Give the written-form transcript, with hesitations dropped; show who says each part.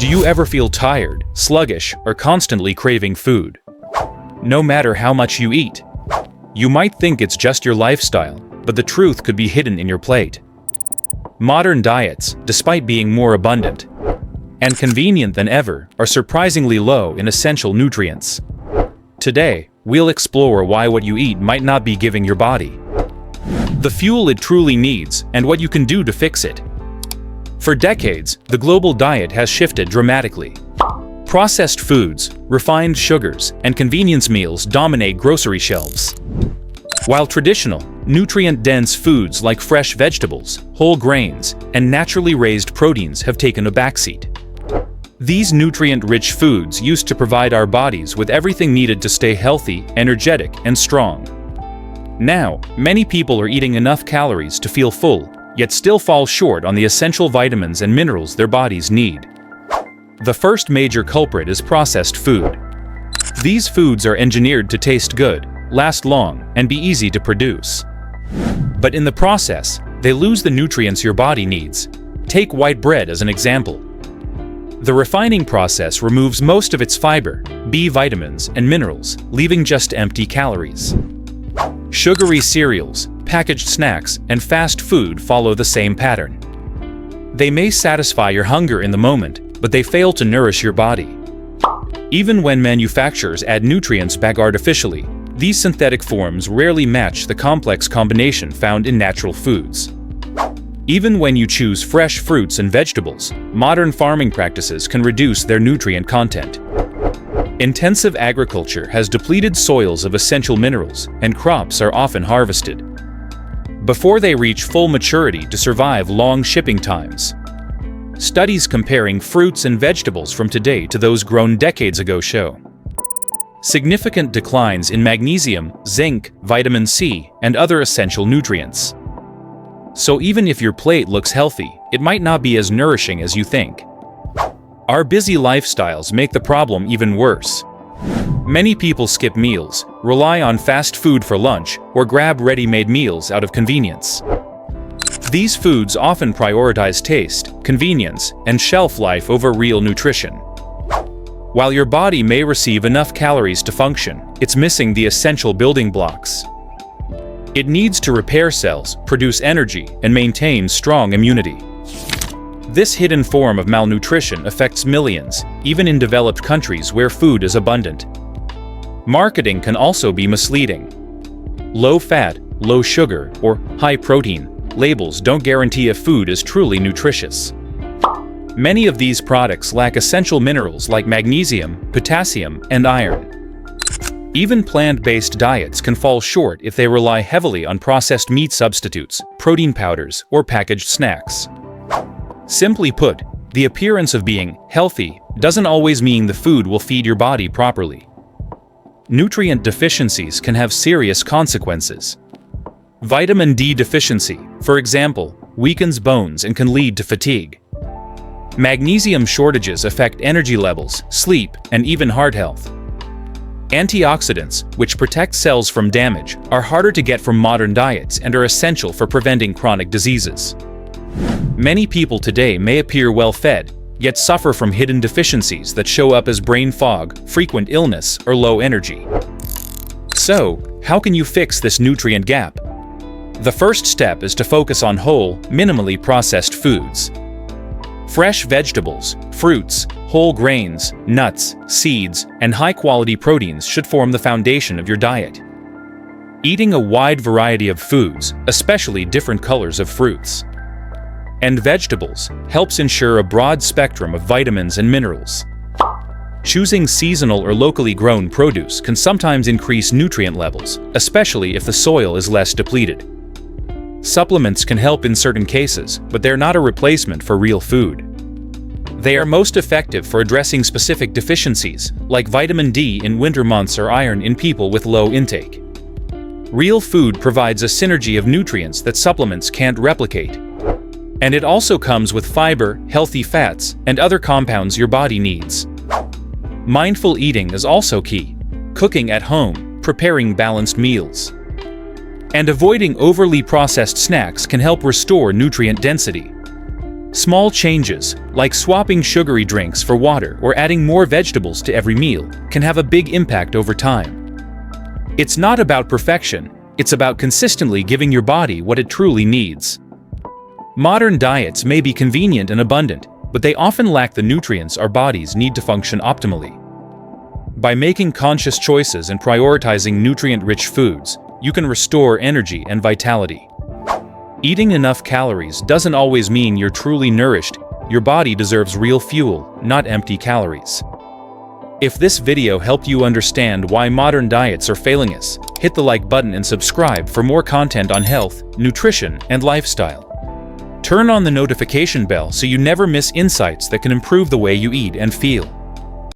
Speaker 1: Do you ever feel tired, sluggish, or constantly craving food? No matter how much you eat. You might think it's just your lifestyle, but the truth could be hidden in your plate. Modern diets, despite being more abundant and convenient than ever, are surprisingly low in essential nutrients. Today, we'll explore why what you eat might not be giving your body the fuel it truly needs and what you can do to fix it. For decades, the global diet has shifted dramatically. Processed foods, refined sugars, and convenience meals dominate grocery shelves, while traditional, nutrient-dense foods like fresh vegetables, whole grains, and naturally raised proteins have taken a backseat. These nutrient-rich foods used to provide our bodies with everything needed to stay healthy, energetic, and strong. Now, many people are eating enough calories to feel full, yet still fall short on the essential vitamins and minerals their bodies need. The first major culprit is processed food. These foods are engineered to taste good, last long, and be easy to produce. But in the process, they lose the nutrients your body needs. Take white bread as an example. The refining process removes most of its fiber, B vitamins, and minerals, leaving just empty calories. Sugary cereals, packaged snacks, and fast food follow the same pattern. They may satisfy your hunger in the moment, but they fail to nourish your body. Even when manufacturers add nutrients back artificially, these synthetic forms rarely match the complex combination found in natural foods. Even when you choose fresh fruits and vegetables, modern farming practices can reduce their nutrient content. Intensive agriculture has depleted soils of essential minerals, and crops are often harvested before they reach full maturity to survive long shipping times. Studies comparing fruits and vegetables from today to those grown decades ago show significant declines in magnesium, zinc, vitamin C, and other essential nutrients. So even if your plate looks healthy, it might not be as nourishing as you think. Our busy lifestyles make the problem even worse. Many people skip meals, rely on fast food for lunch, or grab ready-made meals out of convenience. These foods often prioritize taste, convenience, and shelf life over real nutrition. While your body may receive enough calories to function, it's missing the essential building blocks. It needs to repair cells, produce energy, and maintain strong immunity. This hidden form of malnutrition affects millions, even in developed countries where food is abundant. Marketing can also be misleading. Low fat, low sugar, or high protein labels don't guarantee a food is truly nutritious. Many of these products lack essential minerals like magnesium, potassium, and iron. Even plant-based diets can fall short if they rely heavily on processed meat substitutes, protein powders, or packaged snacks. Simply put, the appearance of being healthy doesn't always mean the food will feed your body properly. Nutrient deficiencies can have serious consequences. Vitamin D deficiency, for example, weakens bones and can lead to fatigue. Magnesium shortages affect energy levels, sleep, and even heart health. Antioxidants, which protect cells from damage, are harder to get from modern diets and are essential for preventing chronic diseases. Many people today may appear well-fed, yet suffer from hidden deficiencies that show up as brain fog, frequent illness, or low energy. So, how can you fix this nutrient gap? The first step is to focus on whole, minimally processed foods. Fresh vegetables, fruits, whole grains, nuts, seeds, and high-quality proteins should form the foundation of your diet. Eating a wide variety of foods, especially different colors of fruits and vegetables, helps ensure a broad spectrum of vitamins and minerals. Choosing seasonal or locally grown produce can sometimes increase nutrient levels, especially if the soil is less depleted. Supplements can help in certain cases, but they're not a replacement for real food. They are most effective for addressing specific deficiencies, like vitamin D in winter months or iron in people with low intake. Real food provides a synergy of nutrients that supplements can't replicate. And it also comes with fiber, healthy fats, and other compounds your body needs. Mindful eating is also key. Cooking at home, preparing balanced meals, and avoiding overly processed snacks can help restore nutrient density. Small changes, like swapping sugary drinks for water or adding more vegetables to every meal, can have a big impact over time. It's not about perfection, it's about consistently giving your body what it truly needs. Modern diets may be convenient and abundant, but they often lack the nutrients our bodies need to function optimally. By making conscious choices and prioritizing nutrient-rich foods, you can restore energy and vitality. Eating enough calories doesn't always mean you're truly nourished. Your body deserves real fuel, not empty calories. If this video helped you understand why modern diets are failing us, hit the like button and subscribe for more content on health, nutrition, and lifestyle. Turn on the notification bell so you never miss insights that can improve the way you eat and feel.